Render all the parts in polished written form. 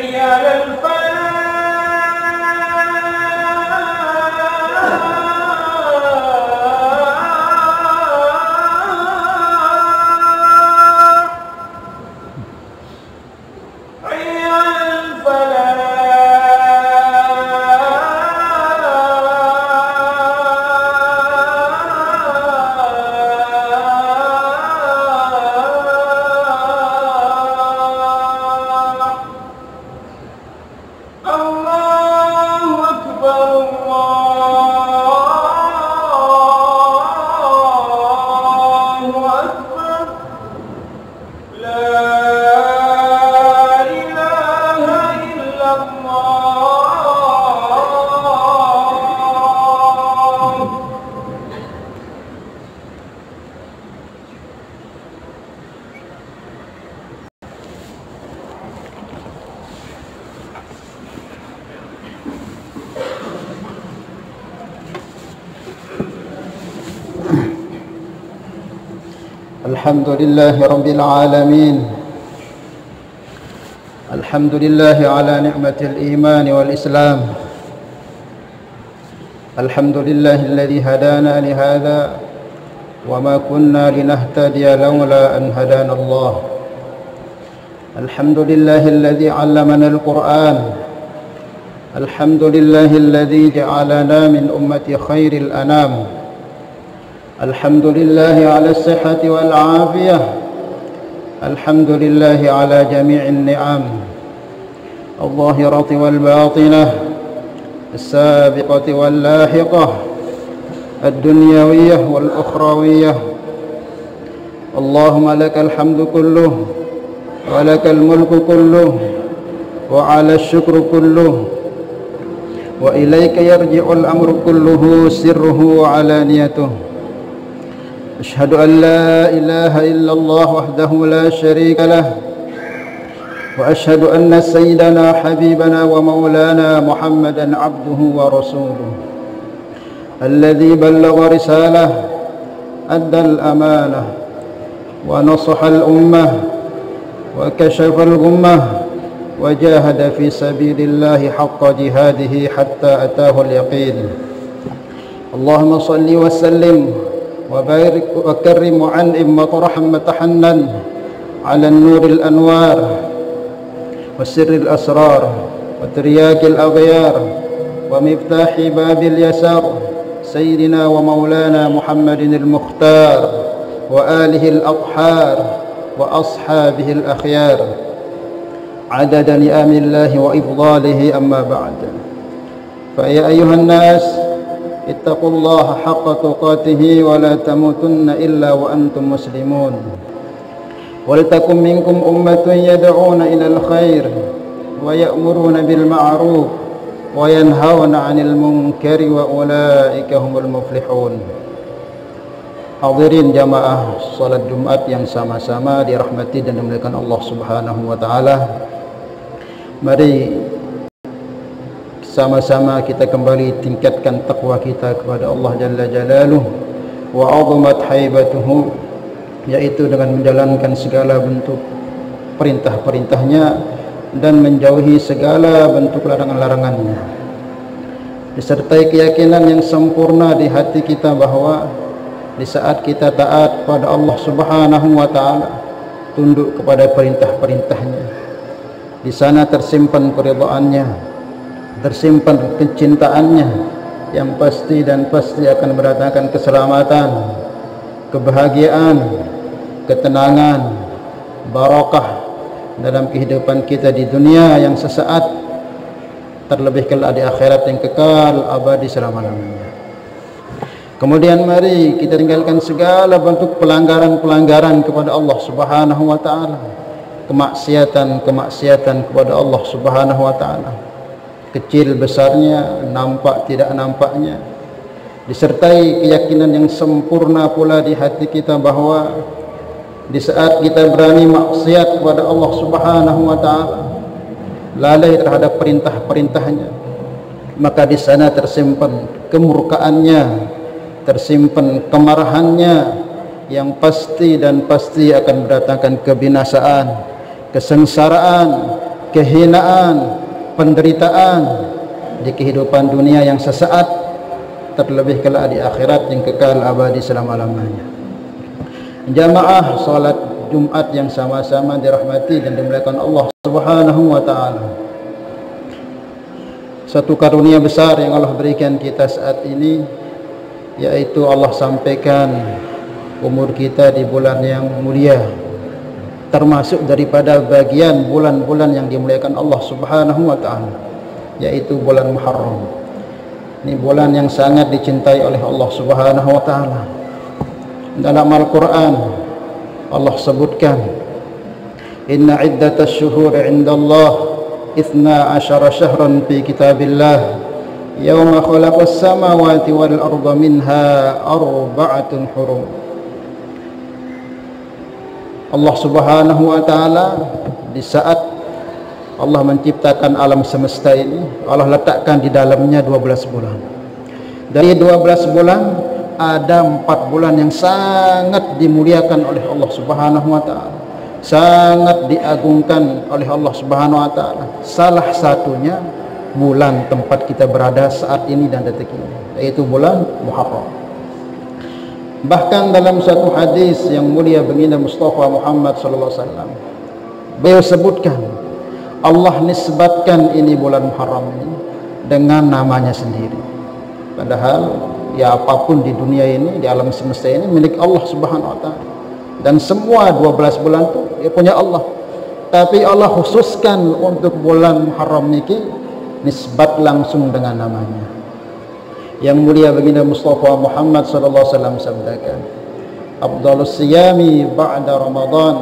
حي على الفلاح حي على الحمد لله رب العالمين. الحمد لله على نعمة الإيمان والإسلام. الحمد لله الذي هدانا لهذا وما كنا لنهتدي لولا أن هدانا الله. الحمد لله الذي علمنا القرآن. الحمد لله الذي جعلنا من أمة خير الأنام. الحمد لله على الصحة والعافية. الحمد لله على جميع النعم الظاهرة والباطنة، السابقة واللاحقة، الدنيوية والأخروية. اللهم لك الحمد كله ولك الملك كله وعلى الشكر كله وإليك يرجع الأمر كله سره وعلانيته. أشهد أن لا إله إلا الله وحده لا شريك له، وأشهد أن سيدنا حبيبنا ومولانا محمدا عبده ورسوله الذي بلغ رسالة، أدى الأمانة، ونصح الأمة، وكشف الغمة، وجاهد في سبيل الله حق جهاده حتى أتاه اليقين. اللهم صل وسلم وبارك وكرم وعنئم وطرحم وتحنن على النور الأنوار وسر الأسرار وترياك الأغيار ومفتاح باب اليسار سيدنا ومولانا محمد المختار وآله الأطحار وأصحابه الأخيار عدد نعم الله وإفضاله. أما بعد، فيا أيها الناس اتقوا الله حق تقاته ولا تموتن إلا وأنتم مسلمون. ولتكن منكم أمة يدعون إلى الخير ويأمرون بالمعروف وينهون عن المنكر وأولئك هم المفلحون. Hadirin jamaah salat Jumat yang sama-sama dirahmati dan dimuliakan Allah Subhanahu wa taala. Mari sama-sama kita kembali tingkatkan takwa kita kepada Allah Jalla Jalaluh wa 'azamat haibatuhu, yaitu dengan menjalankan segala bentuk perintah-perintahnya dan menjauhi segala bentuk larangan-larangannya, disertai keyakinan yang sempurna di hati kita bahwa di saat kita taat kepada Allah Subhanahu wa taala, tunduk kepada perintah-perintahnya, di sana tersimpan keridhaannya, tersimpan kecintaannya yang pasti dan pasti akan mendatangkan keselamatan, kebahagiaan, ketenangan, barakah dalam kehidupan kita di dunia yang sesaat, terlebih kelak di akhirat yang kekal abadi selama-lamanya. Kemudian mari kita tinggalkan segala bentuk pelanggaran-pelanggaran kepada Allah Subhanahu wa taala, kemaksiatan-kemaksiatan kepada Allah Subhanahu wa taala, kecil besarnya, nampak tidak nampaknya, disertai keyakinan yang sempurna pula di hati kita bahwa di saat kita berani maksiat kepada Allah Subhanahu wa taala, lalai terhadap perintah-perintahnya, maka di sana tersimpan kemurkaannya, tersimpan kemarahannya yang pasti dan pasti akan mendatangkan kebinasaan, kesengsaraan, kehinaan, penderitaan di kehidupan dunia yang sesaat, terlebih kelak di akhirat yang kekal abadi selama-lamanya. Jamaah salat Jumat yang sama-sama dirahmati dan dimuliakan Allah Subhanahu wa taala. Satu karunia besar yang Allah berikan kita saat ini, yaitu Allah sampaikan umur kita di bulan yang mulia, termasuk daripada bagian bulan-bulan yang dimuliakan Allah Subhanahu wa taala, yaitu bulan Muharram. Ini bulan yang sangat dicintai oleh Allah Subhanahu wa taala. Dalam Al-Qur'an Allah sebutkan, inna iddatash syuhuri 'indallah 12 syahran fi kitabillah yawma khalaqas samawati wal arda minha arba'atun hurum. Allah Subhanahu wa taala di saat Allah menciptakan alam semesta ini, Allah letakkan di dalamnya 12 bulan. Dari 12 bulan ada 4 bulan yang sangat dimuliakan oleh Allah Subhanahu wa taala, sangat diagungkan oleh Allah Subhanahu wa taala. Salah satunya bulan tempat kita berada saat ini dan detik ini, yaitu bulan Muharram. Bahkan dalam satu hadis yang mulia baginda Mustafa Muhammad sallallahu alaihi wasallam, beliau sebutkan Allah nisbatkan ini bulan Muharram ini dengan namanya sendiri. Padahal ya apapun di dunia ini, di alam semesta ini milik Allah Subhanahu wa taala. Dan semua 12 bulan itu ya punya Allah. Tapi Allah khususkan untuk bulan Muharram niki nisbat langsung dengan namanya. Yang mulia baginda Mustafa Muhammad sallallahu alaihi wasallam sabdakan, afdhalus siyami ba'da Ramadan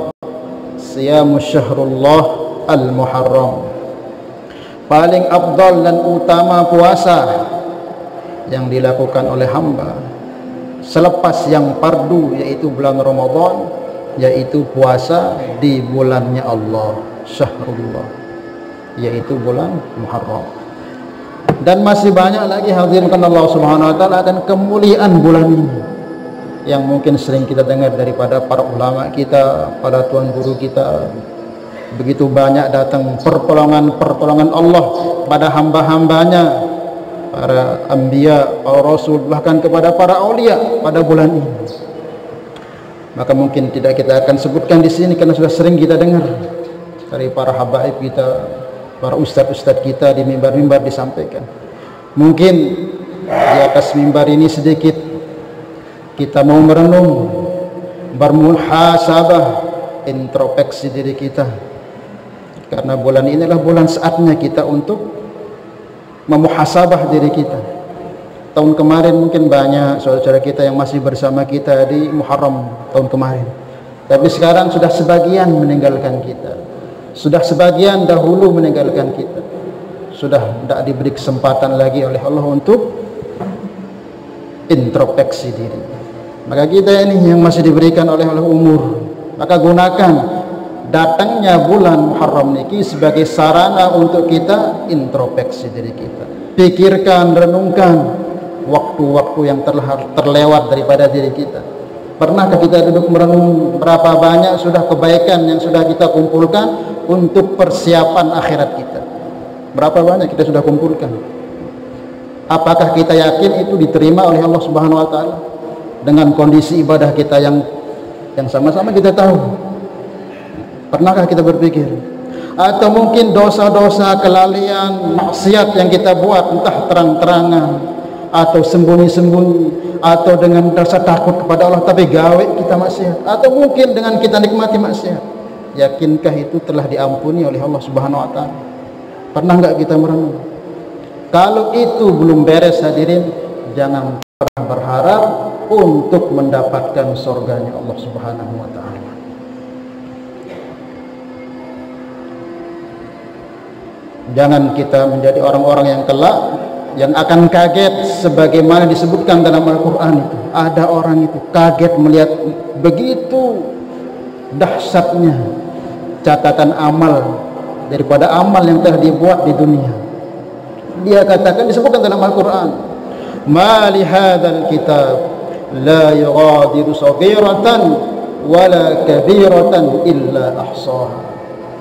siyamu syahrullah al-Muharram. Paling afdal dan utama puasa yang dilakukan oleh hamba selepas yang fardu, yaitu bulan Ramadan, yaitu puasa di bulannya Allah, syahrullah, yaitu bulan Muharram. Dan masih banyak lagi hadirin Allah Subhanahu wa taala dan kemuliaan bulan ini yang mungkin sering kita dengar daripada para ulama kita, para tuan guru kita. Begitu banyak datang pertolongan Allah pada hamba-hambanya, para anbiya, para rasul, bahkan kepada para aulia pada bulan ini. Maka mungkin tidak kita akan sebutkan di sini karena sudah sering kita dengar dari para habaib kita, para ustadz-ustadz kita di mimbar-mimbar disampaikan. Mungkin di atas mimbar ini sedikit kita mau merenung, bermuhasabah, introspeksi diri kita. Karena bulan ini adalah bulan saatnya kita untuk memuhasabah diri kita. Tahun kemarin mungkin banyak saudara-saudara kita yang masih bersama kita di Muharram tahun kemarin. Tapi sekarang sudah sebagian meninggalkan kita. Sudah sebagian dahulu meninggalkan kita. Sudah tidak diberi kesempatan lagi oleh Allah untuk introspeksi diri. Maka kita ini yang masih diberikan oleh Allah umur, maka gunakan datangnya bulan Muharram niki sebagai sarana untuk kita introspeksi diri kita. Pikirkan, renungkan waktu-waktu yang terlewat daripada diri kita. Pernahkah kita duduk merenung berapa banyak sudah kebaikan yang sudah kita kumpulkan untuk persiapan akhirat kita? Berapa banyak kita sudah kumpulkan? Apakah kita yakin itu diterima oleh Allah Subhanahu wa taala dengan kondisi ibadah kita yang sama-sama kita tahu? Pernahkah kita berpikir? Atau mungkin dosa-dosa, kelalaian, maksiat yang kita buat, entah terang-terangan atau sembunyi-sembunyi, atau dengan rasa takut kepada Allah tapi gawe kita maksiat, atau mungkin dengan kita nikmati maksiat, yakinkah itu telah diampuni oleh Allah Subhanahu wa taala? Pernah enggak kita merenung? Kalau itu belum beres hadirin, jangan pernah berharap untuk mendapatkan surganya Allah Subhanahu wa taala. Jangan kita menjadi orang-orang yang kelak yang akan kaget sebagaimana disebutkan dalam Al-Quran itu. Ada orang itu kaget melihat begitu dahsyatnya catatan amal daripada amal yang telah dibuat di dunia. Dia katakan, disebutkan dalam Al-Quran, ma li hadzal kitab la yughadiru saghiratan wala kabiratan illa ahsaha.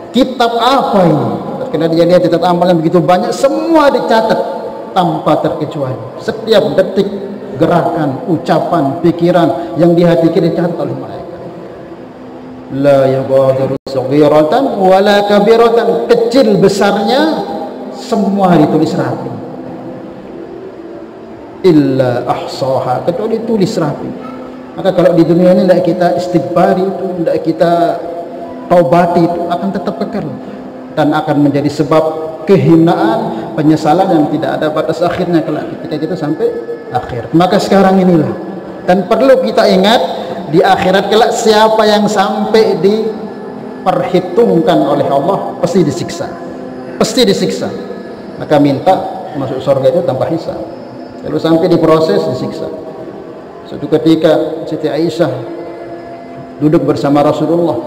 Kitab apa ini? Karena dia lihat catat amal yang begitu banyak, semua dicatat tanpa terkecuali. Setiap detik, gerakan, ucapan, pikiran yang di hati kita dicatat oleh malaikat. La yughadiru saghiratan wala kabiratan, kecil besarnya semua ditulis rapi. Illa ahsaha, kecuali tulis rapi. Maka kalau di dunia ini tidak kita istighfar itu, tidak kita taubati, itu akan tetap kekal dan akan menjadi sebab kehinaan, penyesalan yang tidak ada batas akhirnya ketika kita sampai akhir. Maka sekarang inilah, dan perlu kita ingat di akhirat kelak siapa yang sampai diperhitungkan oleh Allah pasti disiksa, pasti disiksa. Maka minta masuk surga itu tanpa hisab. Kalau sampai diproses disiksa. Suatu ketika Siti Aisyah duduk bersama Rasulullah,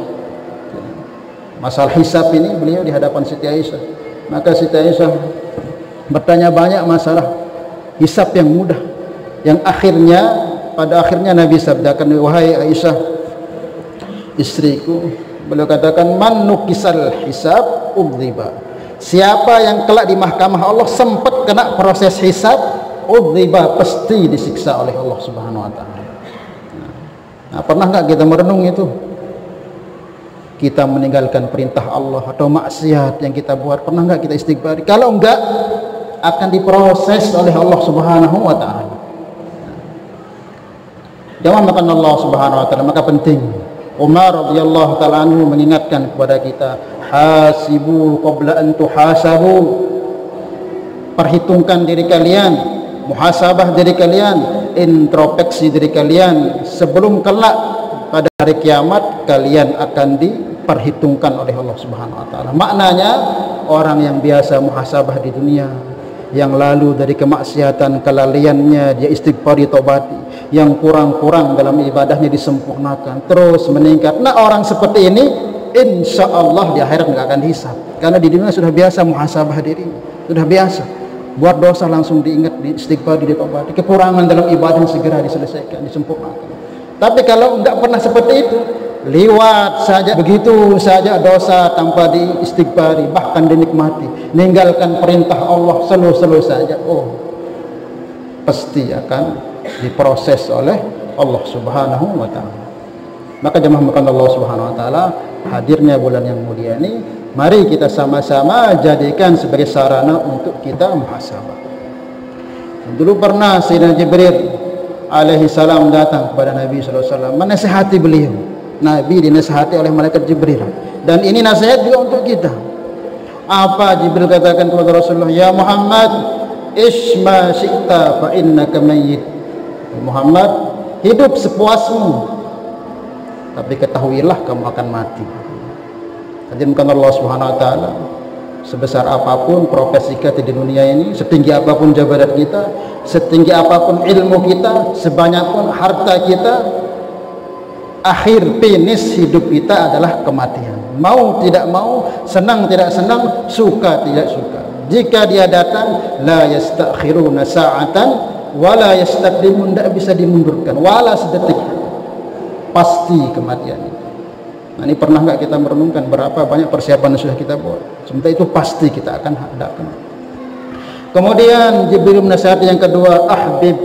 masalah hisab ini beliau di hadapan Siti Aisyah. Maka Siti Aisyah bertanya banyak masalah hisab yang mudah, yang pada akhirnya Nabi sabdakan, wahai Aisyah istriku, beliau katakan, man nukisal hisab udziba, siapa yang kelak di mahkamah Allah sempat kena proses hisab, udziba, pasti disiksa oleh Allah Subhanahu wa taala. Nah, pernah enggak kita merenung itu? Kita meninggalkan perintah Allah atau maksiat yang kita buat, pernah enggak kita istighfar? Kalau enggak, akan diproses oleh Allah Subhanahu wa taala. Jangan makan Allah Subhanahu wa taala. Maka penting Umar radhiyallahu taala anhu mengingatkan kepada kita, hasibu qabla an tuhasabu, perhitungkan diri kalian, muhasabah diri kalian, introspeksi diri kalian sebelum kelak pada hari kiamat kalian akan diperhitungkan oleh Allah Subhanahu wa taala. Maknanya orang yang biasa muhasabah di dunia, yang lalu dari kemaksiatan kelalaiannya dia istighfar ditobati, yang kurang-kurang dalam ibadahnya disempurnakan, terus meningkat. Nah, orang seperti ini insya Allah di akhirat nggak akan dihisab, karena di dunia sudah biasa muhasabah diri, sudah biasa buat dosa langsung diingat, di istighfar, ditobati, kekurangan dalam ibadah segera diselesaikan, disempurnakan. Tapi kalau tidak pernah seperti itu, lewat saja, begitu saja dosa tanpa diistighfari, bahkan dinikmati, meninggalkan perintah Allah selalu saja, oh pasti akan diproses oleh Allah Subhanahu wa taala. Maka jemaah makan Allah Subhanahu wa taala, hadirnya bulan yang mulia ini, mari kita sama-sama jadikan sebagai sarana untuk kita muhasabah. Dulu pernah Sayyidina Jibril alaihi salam datang kepada Nabi sallallahu alaihi wasallam, menasihati beliau. Nabi dinasihati oleh malaikat Jibril, dan ini nasihat juga untuk kita. Apa Jibril katakan kepada Rasulullah? Ya Muhammad, isma syi'ta fa innaka mayyit. Muhammad, hidup sepuasmu, tapi ketahuilah kamu akan mati. Hadirin Allah Subhanahu wa taala, sebesar apapun profesi kita di dunia ini, setinggi apapun jabatan kita, setinggi apapun ilmu kita, sebanyak pun harta kita, akhir finish hidup kita adalah kematian. Mau tidak mau, senang tidak senang, suka tidak suka. Jika dia datang, la yastakhiruna sa'atan wa la yastaqdimun, tidak bisa dimundurkan wala sedetik. Pasti kematian. Nah, ini pernah nggak kita merenungkan berapa banyak persiapan yang sudah kita buat? Sementara itu pasti kita akan hadapkan. Kemudian Jibril menasihati yang kedua, ahbib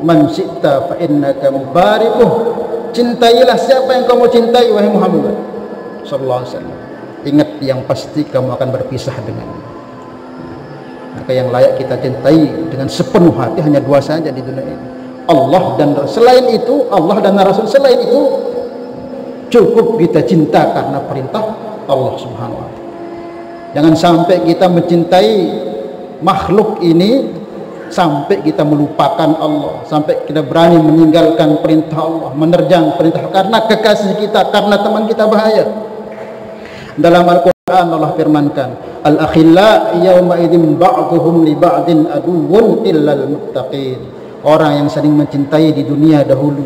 man syi'ta fa innaka mubarikuh. Cintailah siapa yang kamu cintai, wahai Muhammad sallallahu alaihi wasallam. Ingat yang pasti kamu akan berpisah dengannya. Maka yang layak kita cintai dengan sepenuh hati hanya dua saja di dunia ini, Allah dan Rasul. Selain itu, Allah dan Rasul. Selain itu, cukup kita cinta karena perintah Allah Subhanahu wa taala. Jangan sampai kita mencintai makhluk ini sampai kita melupakan Allah, sampai kita berani meninggalkan perintah Allah, menerjang perintah karena kekasih kita, karena teman kita bahaya. Dalam Al-Quran Allah firmankan, al-akhilla yawma idzin ba'dhum li ba'din aduwwun illal muttaqin. Orang yang saling mencintai di dunia dahulu,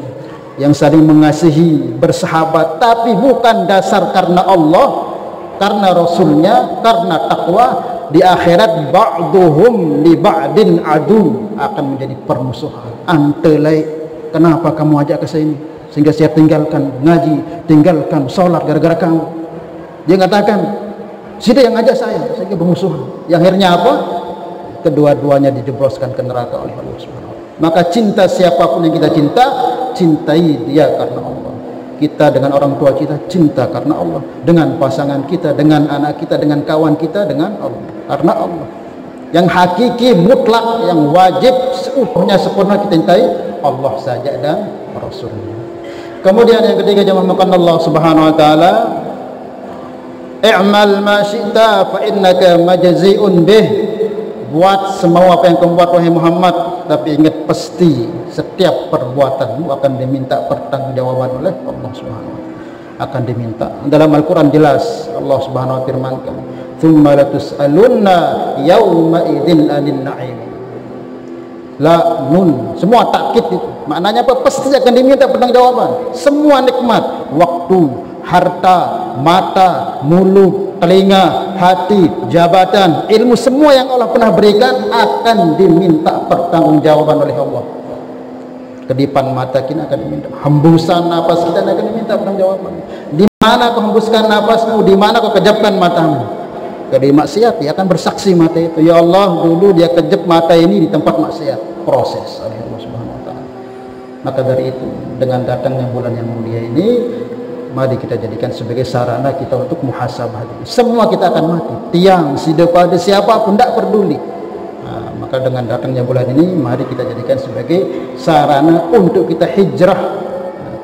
yang saling mengasihi, bersahabat, tapi bukan dasar karena Allah, karena Rasulnya, karena takwa, di akhirat ba'duhum li ba'din adu, akan menjadi permusuhan. Antelai, kenapa kamu ajak ke sini sehingga saya tinggalkan ngaji, tinggalkan sholat gara-gara kamu? Dia katakan, Si dia yang ngajak saya sehingga bermusuhan. Yang akhirnya apa? Kedua-duanya dijebloskan ke neraka oleh Allah Subhanahu wa taala. Maka cinta siapapun yang kita cinta, cintai dia karena Allah. Kita dengan orang tua kita cinta karena Allah, dengan pasangan kita, dengan anak kita, dengan kawan kita, dengan Allah, karena Allah. Yang hakiki, mutlak, yang wajib seutuhnya sempurna kita cintai Allah saja dan Rasulnya. Kemudian yang ketiga, jemaah makan Allah Subhanahu wa taala, i'mal ma syi'ta fa innaka majzi'un bih. Buat semua apa yang kamu buat wahai Muhammad, tapi ingat pasti setiap perbuatanmu akan diminta pertanggungjawaban oleh Allah Subhanahu wa taala. Akan diminta. Dalam Al-Qur'an jelas Allah Subhanahu wa taala firmankan, "Tsumma latus'alunna yauma idzin 'anil na'im." La nun, semua takkid itu. Maknanya apa? Pasti akan diminta pertanggungjawaban. Semua nikmat, waktu, harta, mata, mulut, telinga, hati, jabatan, ilmu, semua yang Allah pernah berikan akan diminta pertanggungjawaban oleh Allah. Kedipan mata kita akan diminta, hembusan nafas kita akan diminta pertanggungjawaban. Di mana kau hembuskan nafasmu, di mana kau kejapkan matamu? Kalau maksiat, dia akan bersaksi mata itu, ya Allah, dulu dia kejap mata ini di tempat maksiat. Proses oleh Allah Subhanahu wa taala. Maka dari itu, dengan datangnya bulan yang mulia ini, mari kita jadikan sebagai sarana kita untuk muhasabah diri. Semua kita akan mati, tiang, siapa pada siapapun, tidak peduli. Maka dengan datangnya bulan ini, mari kita jadikan sebagai sarana untuk kita hijrah.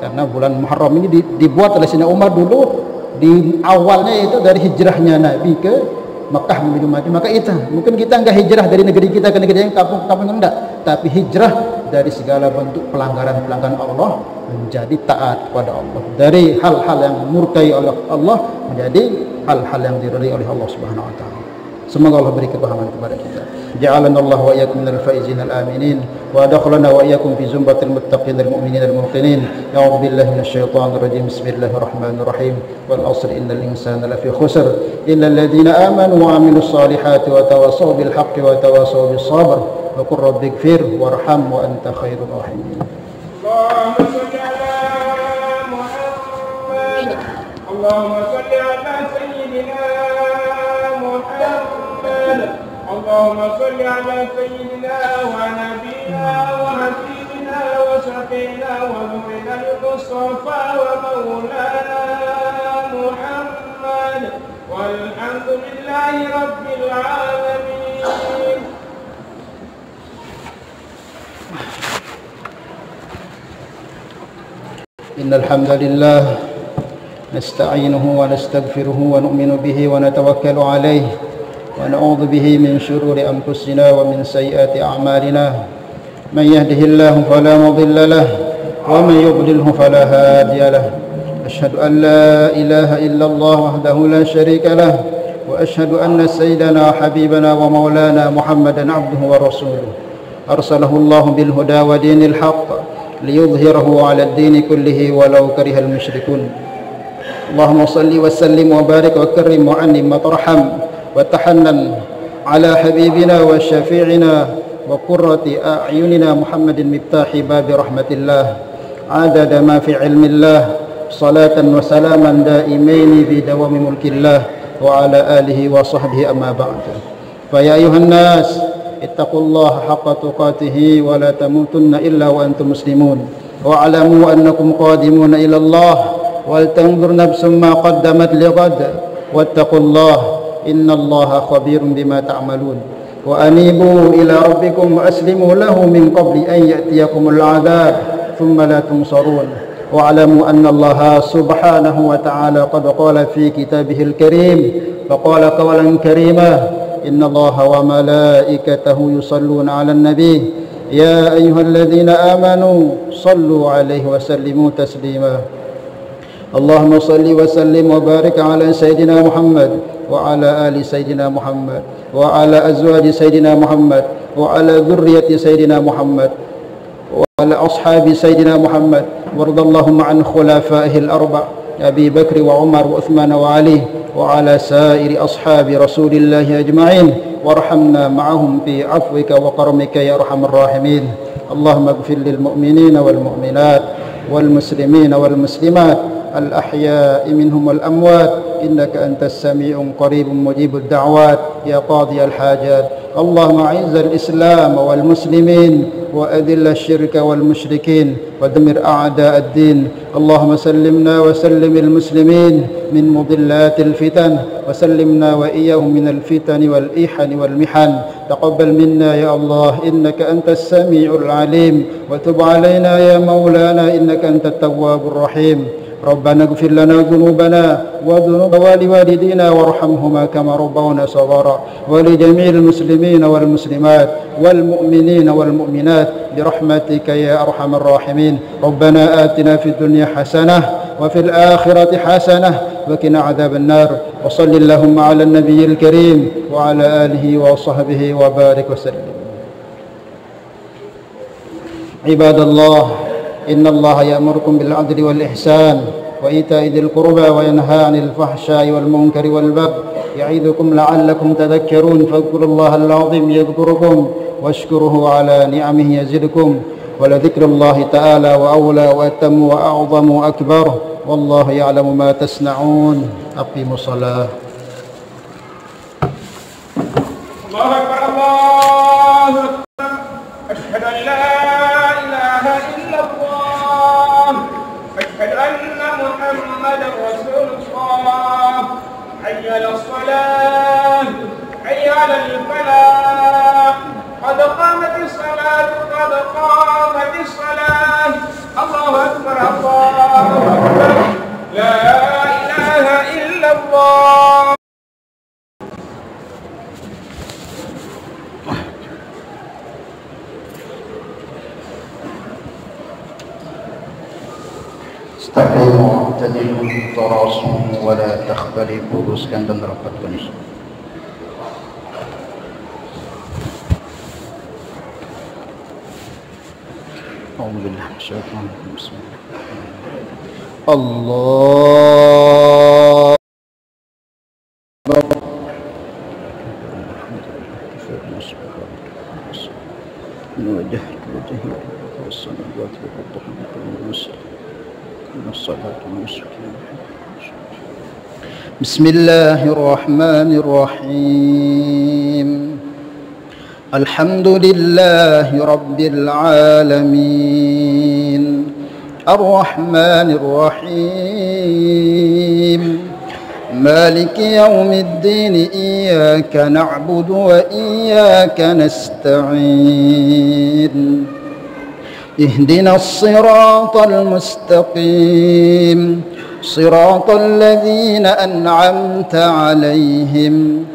Karena bulan Muharram ini dibuat oleh Sayyidina Umar dulu, di awalnya itu dari hijrahnya Nabi ke Mekah menuju Madinah. Maka itu mungkin kita enggak hijrah dari negeri kita ke negeri yang kampung-kampung, enggak, tapi hijrah dari segala bentuk pelanggaran-pelanggaran Allah menjadi taat kepada Allah, dari hal-hal yang murkai oleh Allah menjadi hal-hal yang diridai oleh Allah Subhanahu wa taala. Semoga Allah beri kepahaman kepada kita. Ja'alana Allah wa iyyakum minal faizin al-aminin wa adkhalana wa iyyakum fi zumratil muttaqin al-mu'minin al-muqinin. A'udzu billahi minasyaitonir rajim. Bismillahirrahmanirrahim. Wal 'asri innal insana lafi khusr illa alladziina aamanu wa 'amilus solihati wa tawassaw bil haqqi wa tawassaw bis sabr. Wa qur rabbighfir warham wa anta khairur rahimin. Allahumma shalli ala Muhammad. Allahumma shalli ala sayyidina اللهم صل على سيدنا ونبينا وحبيبنا وشفينا ونورنا المصطفى ومولانا محمد والحمد لله رب العالمين. إن الحمد لله نستعينه ونستغفره ونؤمن به ونتوكل عليه ونعوذ به من شرور أنفسنا ومن سيئات أعمالنا. من يهده الله فلا مضل له ومن يضلله فلا هادي له. أشهد أن لا إله إلا الله وحده لا شريك له وأشهد أن سيدنا حبيبنا ومولانا محمدا عبده ورسوله أرسله الله بالهدى ودين الحق ليظهره على الدين كله ولو كره المشركون. اللهم صل وسلم وبارك وكرم وأنعم وترحم وتحنن على حبيبنا وشفيعنا وقرة أعيننا محمد مفتاح باب رحمة الله عدد ما في علم الله صلاة وسلاما دائمين بدوام ملك الله وعلى آله وصحبه أما بعد. فيا أيها الناس اتقوا الله حق تقاته ولا تموتن إلا وأنتم مسلمون واعلموا أنكم قادمون إلى الله ولتنظر نفس ما قدمت لغد واتقوا الله إن الله خبير بما تعملون وأنيبوا إلى ربكم وأسلموا له من قبل أن يأتيكم العذاب ثم لا تنصرون واعلموا أن الله سبحانه وتعالى قد قال في كتابه الكريم فقال قولا كريما إن الله وملائكته يصلون على النبي يا أيها الذين آمنوا صلوا عليه وسلموا تسليما. اللهم صل وسلم وبارك على سيدنا محمد وعلى آل سيدنا محمد وعلى أزواج سيدنا محمد وعلى ذرية سيدنا محمد وعلى أصحاب سيدنا محمد وارض اللهم عن خلفائه الأربع أبي بكر وعمر وعثمان وعلي وعلى سائر أصحاب رسول الله أجمعين وارحمنا معهم في عفوك وكرمك يا أرحم الراحمين. اللهم اغفر للمؤمنين والمؤمنات والمسلمين والمسلمات الأحياء منهم والأموات إنك أنت السميع قريب مجيب الدعوات يا قاضي الحاجات. اللهم أعز الإسلام والمسلمين وأذل الشرك والمشركين ودمر أعداء الدين. اللهم سلمنا وسلم المسلمين من مضلات الفتن وسلمنا وإياهم من الفتن والإحن والمحن. تقبل منا يا الله إنك أنت السميع العليم وتب علينا يا مولانا إنك أنت التواب الرحيم. ربنا اغفر لنا ذنوبنا وذنوب والدينا وارحمهما كما ربونا صغارا ولجميع المسلمين والمسلمات والمؤمنين والمؤمنات برحمتك يا أرحم الراحمين. ربنا آتنا في الدنيا حسنة وفي الآخرة حسنة وقنا عذاب النار. وصل اللهم على النبي الكريم وعلى آله وصحبه وبارك وسلم. عباد الله إن الله يأمركم بالعدل والإحسان وإيتاء ذي القربى وينهى عن الفحشاء والمنكر والبغي يعظكم لعلكم تذكرون. فاذكروا الله العظيم يذكركم واشكروه على نعمه يزدكم ولذكر الله تعالى وأولى وأتم وأعظم وأكبر والله يعلم ما تصنعون. أقيموا الصلاة. الله أكبر الله أكبر أشهد أن لا إله إلا الله أشهد أن محمدا رسول الله. حي على الصلاة حي على الفلاح قد قامت الصلاة قد قامت الصلاة. الله أكبر الله أكبر لا إله إلا الله. Istaqimu tadilu tarasu wa la takhtalifu. Luruskan dan rapatkan isi. Alhamdulillah. Allah بسم الله الرحمن الرحيم. الحمد لله رب العالمين الرحمن الرحيم مالك يوم الدين إياك نعبد وإياك نستعين اهدنا الصراط المستقيم صراط الذين أنعمت عليهم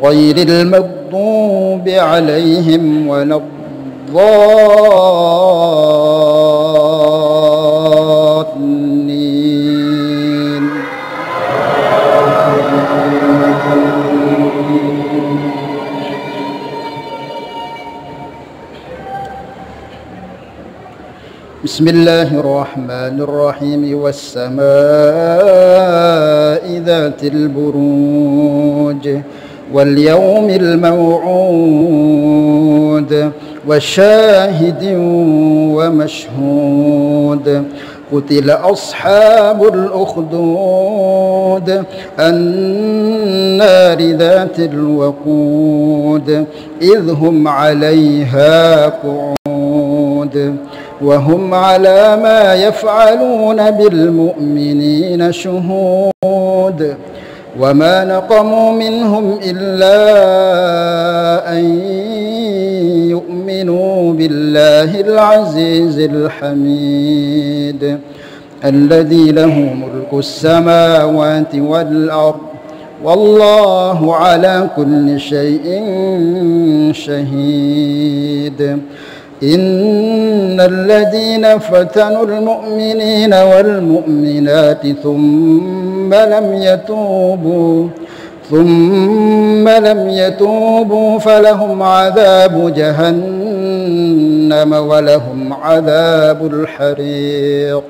غير المغضوب عليهم ولا الضالين. بسم الله الرحمن الرحيم والسماء ذات البروج واليوم الموعود وشاهد ومشهود. قتل أصحاب الأخدود النار ذات الوقود إذ هم عليها قعود وهم على ما يفعلون بالمؤمنين شهود. وما نقموا منهم إلا أن يؤمنوا بالله العزيز الحميد الذي له ملك السماوات والأرض والله على كل شيء شهيد. إن الذين فتنوا المؤمنين والمؤمنات ثم لم يتوبوا فلهم عذاب جهنم ولهم عذاب الحريق.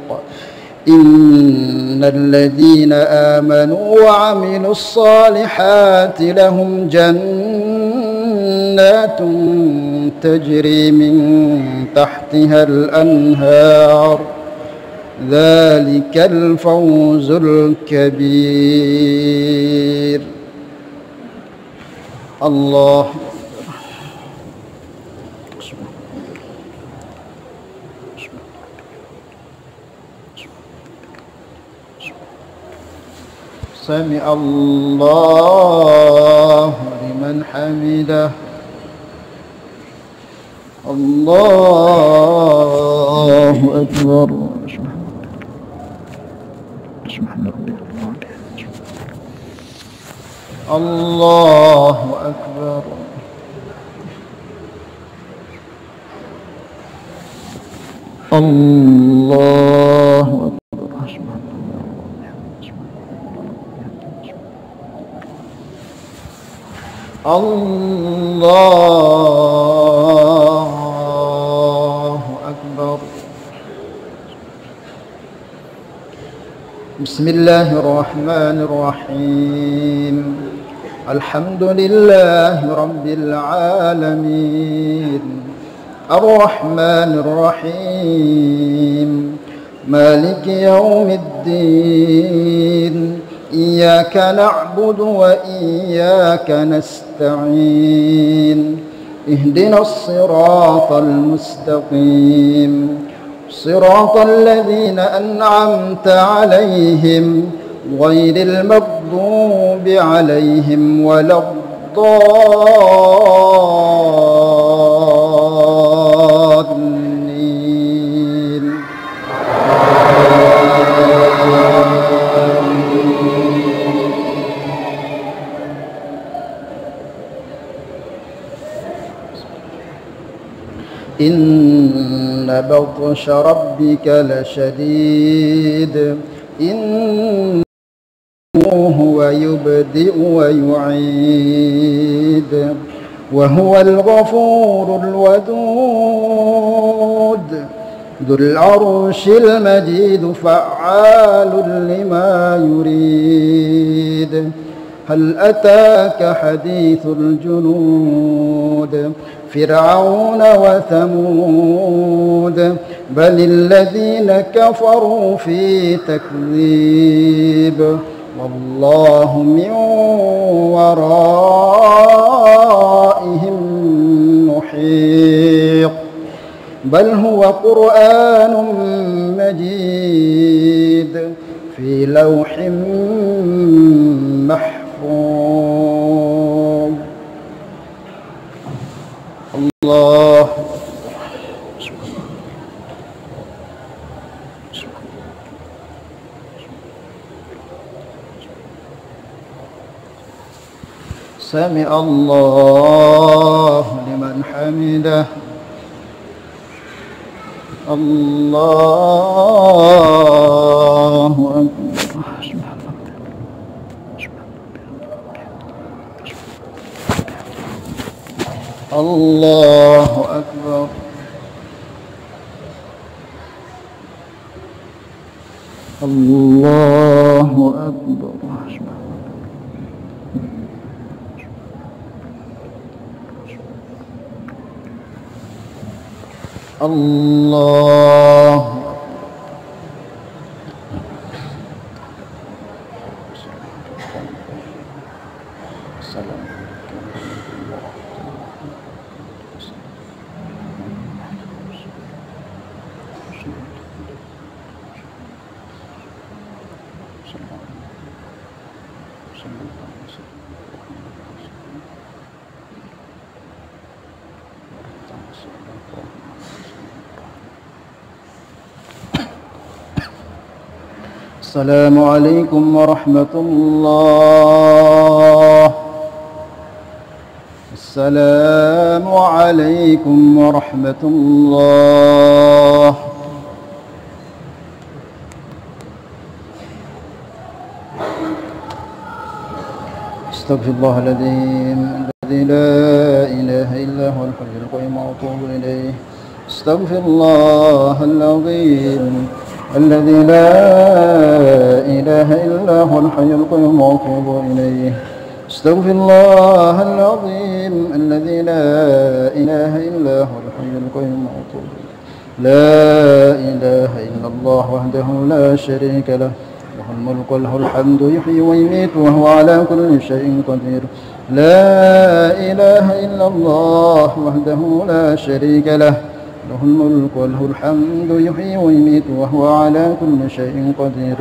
إن الذين آمنوا وعملوا الصالحات لهم جنات تجري من تحتها الأنهار ذلك الفوز الكبير. الله سمع الله لمن حمده. الله أكبر. الله أكبر. الله أكبر. الله أكبر. بسم الله الرحمن الرحيم. الحمد لله رب العالمين الرحمن الرحيم مالك يوم الدين إياك نعبد وإياك نستعين اهدنا الصراط المستقيم صراط الذين أنعمت عليهم غير المغضوب عليهم ولا الضالين. إن بطش ربك لشديد هو يبدئ ويعيد وهو الغفور الودود ذو العرش المجيد فعال لما يريد. هل أتاك حديث الجنود فرعون وثمود بل الذين كفروا في تكذيب والله من ورائهم محيط. بل هو قرآن مجيد في لوح محفوظ. الله سمع الله لمن حمده. الله أكبر. الله أكبر. الله أكبر. الله السلام عليكم ورحمة الله. السلام عليكم ورحمة الله. استغفر الله العظيم الذي لا إله إلا هو الحي القيوم وأتوب إليه. استغفر الله العظيم الذي لا إله إلا هو الحي القيوم وأتوب إليه. استغفر الله العظيم الذي لا إله إلا هو الحي القيوم وأتوب إليه. لا إله إلا الله وحده لا شريك له له الملك وله الحمد يحيي ويميت وهو على كل شيء قدير لا إله إلا الله وحده لا شريك له له الملك وله الحمد يحيي ويميت وهو على كل شيء قدير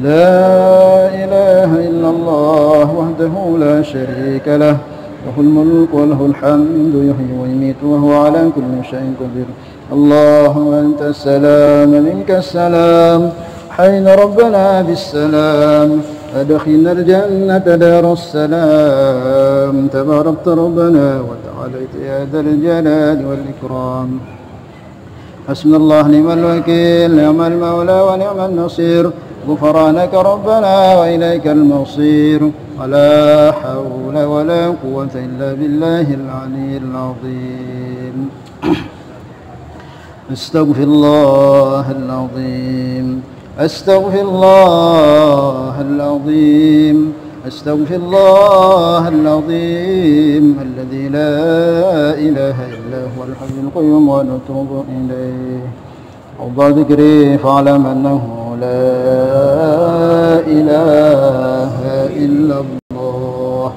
لا إله إلا الله وحده لا شريك له له الملك وله الحمد يحيي ويميت وهو على كل شيء قدير اللهم أنت السلام منك السلام حين ربنا بالسلام أدخلنا الجنة دار السلام تباركت ربنا وتعاليت يا ذا الجلال والإكرام حسبنا الله نعم الوكيل نعم المولى ونعم النصير غفرانك ربنا وإليك المصير ولا حول ولا قوة إلا بالله العلي العظيم استغفر الله العظيم استغفر الله العظيم استغفر الله العظيم الذي لا إله إلا هو الحي القيوم ونتوب إليه أفضل ذكري فاعلم أنه لا إله إلا الله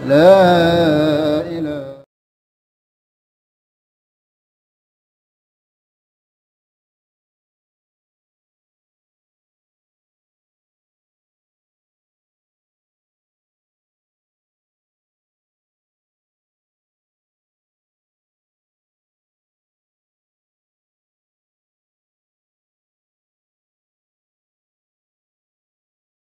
لا